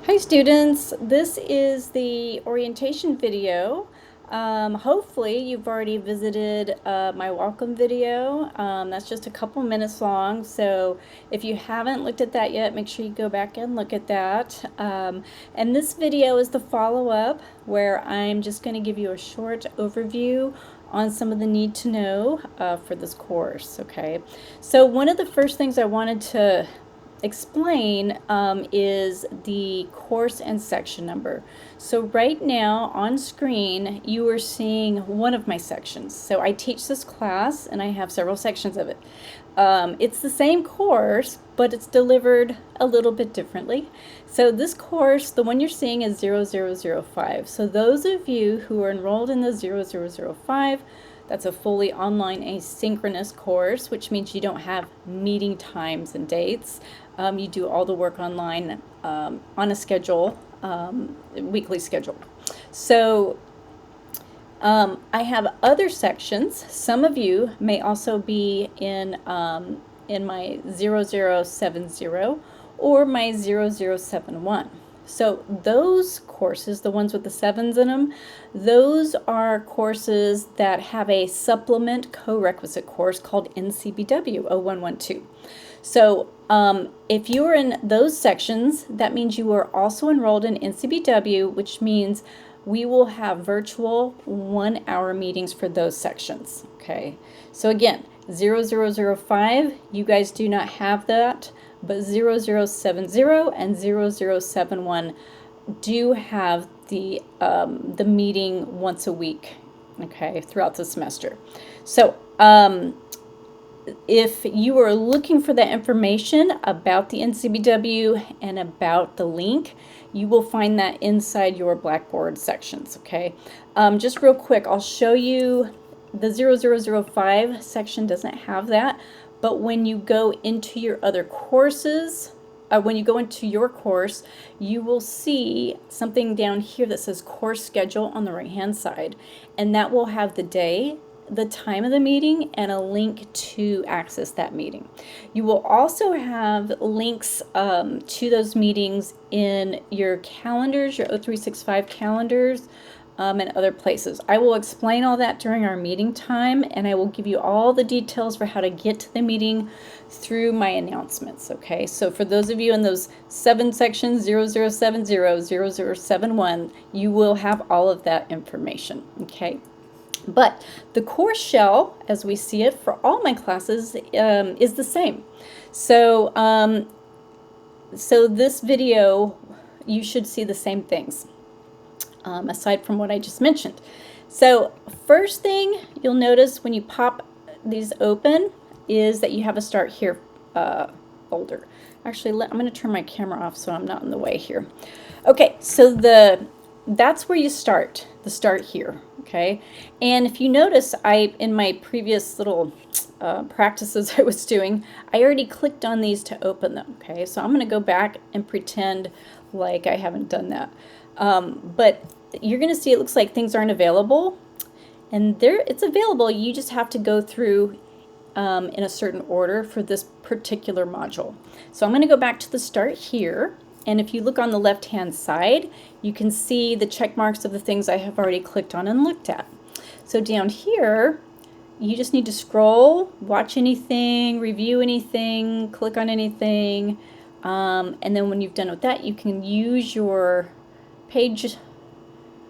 Hi students, this is the orientation video. Hopefully you've already visited my welcome video. That's just a couple minutes long, so if you haven't looked at that yet, make sure you go back and look at that. And this video is the follow-up where I'm just going to give you a short overview on some of the need to know for this course, okay? So one of the first things I wanted to explain is the course and section number. So right now on screen you are seeing one of my sections. So I teach this class and I have several sections of it. It's the same course, but it's delivered a little bit differently. So this course, the one you're seeing, is 0005. So those of you who are enrolled in the 0005, that's a fully online asynchronous course, which means you don't have meeting times and dates. You do all the work online on a schedule, weekly schedule. So I have other sections. Some of you may also be in my 0070 or my 0071. So those courses, the ones with the 7s in them, those are courses that have a supplement co-requisite course called NCBW 0112. So if you are in those sections, that means you are also enrolled in NCBW, which means we will have virtual 1-hour meetings for those sections. Okay, so again, 0005, you guys do not have that, but 0070 and 0071 do have the meeting once a week, okay, throughout the semester. So if you are looking for that information about the NCBW and about the link, you will find that inside your Blackboard sections, okay? Just real quick, I'll show you the 0005 section doesn't have that, but when you go into your other courses, when you go into your course, you will see something down here that says course schedule on the right-hand side, and that will have the day, the time of the meeting, and a link to access that meeting. You will also have links to those meetings in your calendars, your O365 calendars, and other places. I will explain all that during our meeting time, and I will give you all the details for how to get to the meeting through my announcements, okay? So for those of you in those 7 sections, 0070, 0071, you will have all of that information, okay? But the course shell, as we see it for all my classes, is the same. So, so this video, you should see the same things, aside from what I just mentioned. So first thing you'll notice when you pop these open is that you have a Start Here folder. Actually, I'm going to turn my camera off so I'm not in the way here. Okay, so that's where you start, the Start Here, okay? And if you notice, in my previous little practices I was doing, I already clicked on these to open them, okay? So I'm going to go back and pretend like I haven't done that. But you're going to see it looks like things aren't available, and it's available. You just have to go through in a certain order for this particular module. So I'm going to go back to the Start Here. And if you look on the left-hand side, you can see the check marks of the things I have already clicked on and looked at. So down here, you just need to scroll, watch anything, review anything, click on anything, and then when you've done with that, you can use your page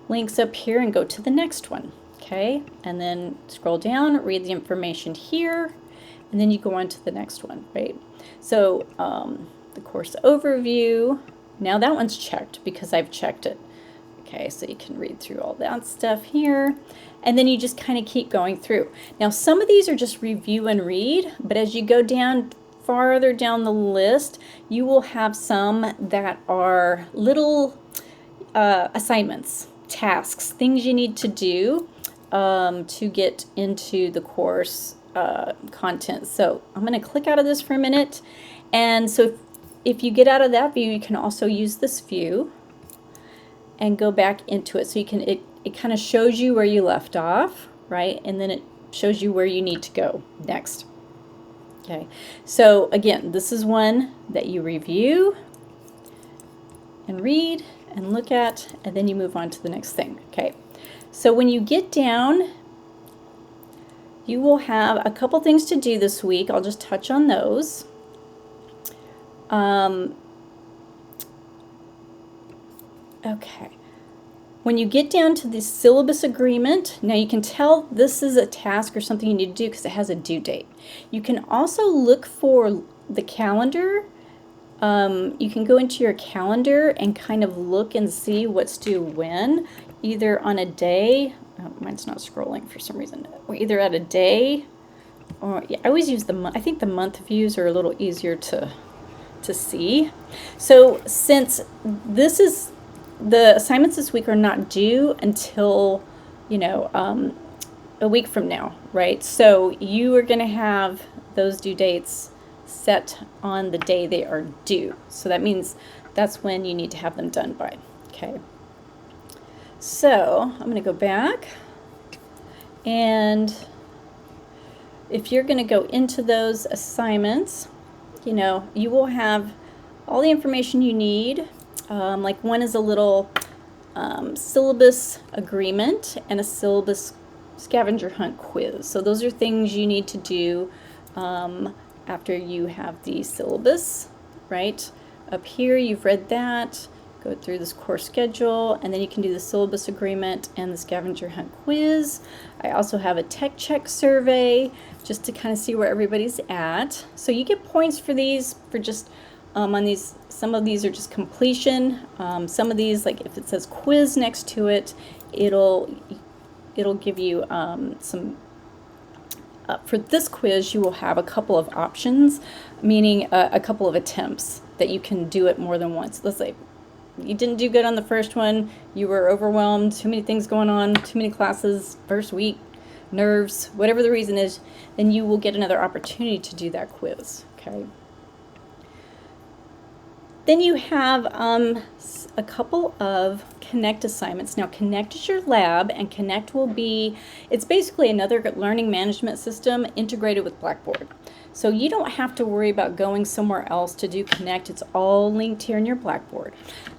links up here and go to the next one, okay? And then scroll down, read the information here, and then you go on to the next one, right? So the course overview, now that one's checked because I've checked it. Okay, so you can read through all that stuff here, and then you just kind of keep going through. Now some of these are just review and read, but as you go down farther down the list, you will have some that are little assignments, tasks, things you need to do to get into the course content. So I'm going to click out of this for a minute, and so if you get out of that view, you can also use this view and go back into it. So you can, it kind of shows you where you left off, right? And then it shows you where you need to go next. Okay, so again, this is one that you review, and read and look at, and then you move on to the next thing. Okay, so when you get down, you will have a couple things to do this week. I'll just touch on those. Okay. When you get down to the syllabus agreement, now you can tell this is a task or something you need to do because it has a due date. You can also look for the calendar. You can go into your calendar and kind of look and see what's due when, either on a day. Oh, mine's not scrolling for some reason. Or either at a day, or yeah, I always use the month. I think the month views are a little easier to see. So since this is the assignments this week are not due until, you know, a week from now, right? So you are going to have those due dates set on the day they are due. So that means that's when you need to have them done by. Okay. So I'm going to go back, and if you're going to go into those assignments, you know, you will have all the information you need. Like one is a little syllabus agreement and a syllabus scavenger hunt quiz. So those are things you need to do after you have the syllabus, right? Up here, you've read that. Go through this course schedule, and then you can do the syllabus agreement and the scavenger hunt quiz. I also have a tech check survey just to kind of see where everybody's at. So you get points for these for just on these. Some of these are just completion. Some of these, like if it says quiz next to it, it'll give you some. For this quiz, you will have a couple of options, meaning a couple of attempts that you can do it more than once. Let's say you didn't do good on the first one, you were overwhelmed, too many things going on, too many classes, first week, nerves, whatever the reason is, then you will get another opportunity to do that quiz, okay? Then you have a couple of Connect assignments. Now Connect is your lab, and Connect will be, it's basically another learning management system integrated with Blackboard. So you don't have to worry about going somewhere else to do Connect. It's all linked here in your Blackboard.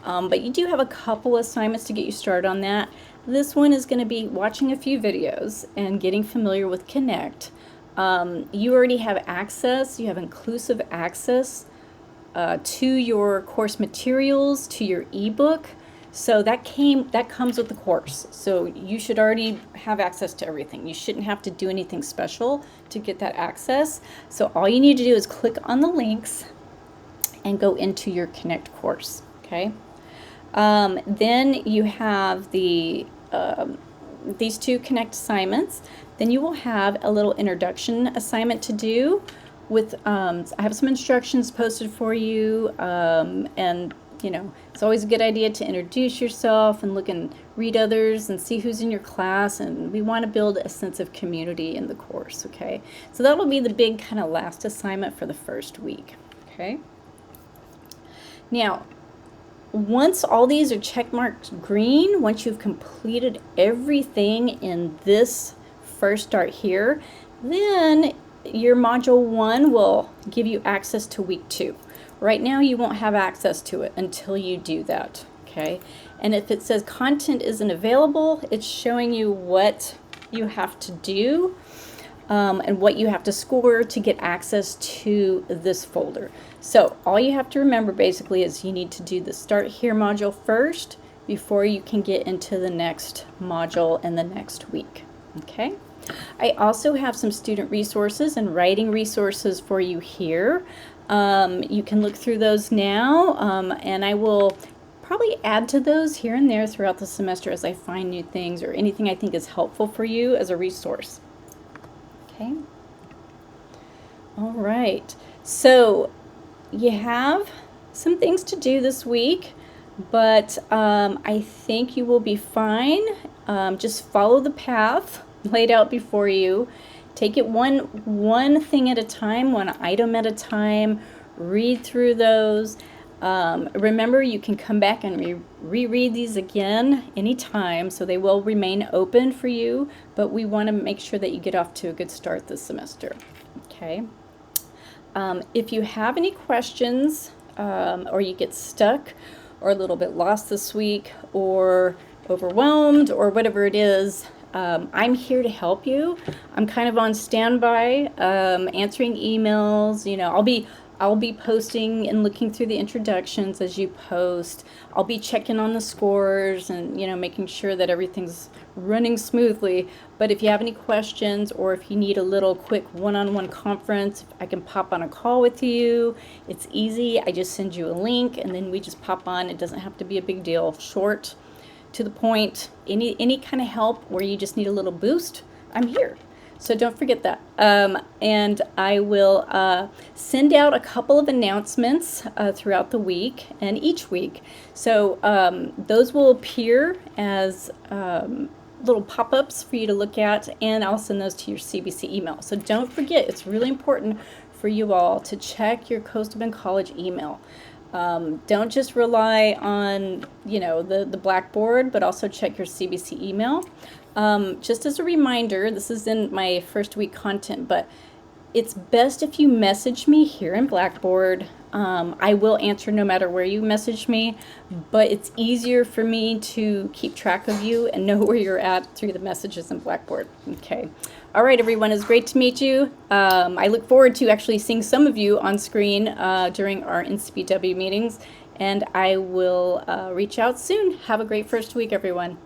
But you do have a couple assignments to get you started on that. This one is going to be watching a few videos and getting familiar with Connect. You already have access, you have inclusive access to your course materials, to your ebook. So that comes with the course. So you should already have access to everything. You shouldn't have to do anything special to get that access. So all you need to do is click on the links and go into your Connect course, okay? Then you have the these two Connect assignments. Then you will have a little introduction assignment to do with, I have some instructions posted for you, and you know, it's always a good idea to introduce yourself and look and read others and see who's in your class, and we want to build a sense of community in the course, okay? So that'll be the big kind of last assignment for the first week, okay? Now, once all these are check marked green, once you've completed everything in this first start here, then your module 1 will give you access to week 2. Right now you won't have access to it until you do that, okay? And if it says content isn't available, it's showing you what you have to do and what you have to score to get access to this folder. So all you have to remember basically is you need to do the Start Here module first before you can get into the next module in the next week, okay? I also have some student resources and writing resources for you here. You can look through those now, and I will probably add to those here and there throughout the semester as I find new things or anything I think is helpful for you as a resource. Okay. All right. So you have some things to do this week, but I think you will be fine. Just follow the path laid out before you. Take it one thing at a time, one item at a time. Read through those. Remember, you can come back and reread these again anytime, so they will remain open for you, but we want to make sure that you get off to a good start this semester. Okay. If you have any questions or you get stuck or a little bit lost this week or overwhelmed or whatever it is, I'm here to help you. I'm kind of on standby, answering emails. You know, I'll be posting and looking through the introductions as you post. I'll be checking on the scores and, you know, making sure that everything's running smoothly. But if you have any questions or if you need a little quick one-on-one conference, I can pop on a call with you. It's easy. I just send you a link and then we just pop on. It doesn't have to be a big deal. Short, to the point, any kind of help where you just need a little boost, I'm here. So don't forget that. And I will send out a couple of announcements throughout the week and each week. So those will appear as little pop-ups for you to look at, and I'll send those to your CBC email. So don't forget, it's really important for you all to check your Coastal Bend College email. Don't just rely on, you know, the Blackboard, but also check your CBC email. Just as a reminder, this is in my first week content, but it's best if you message me here in Blackboard. I will answer no matter where you message me, but it's easier for me to keep track of you and know where you're at through the messages in Blackboard. Okay. All right, everyone, it's great to meet you. I look forward to actually seeing some of you on screen during our NCBW meetings, and I will reach out soon. Have a great first week, everyone.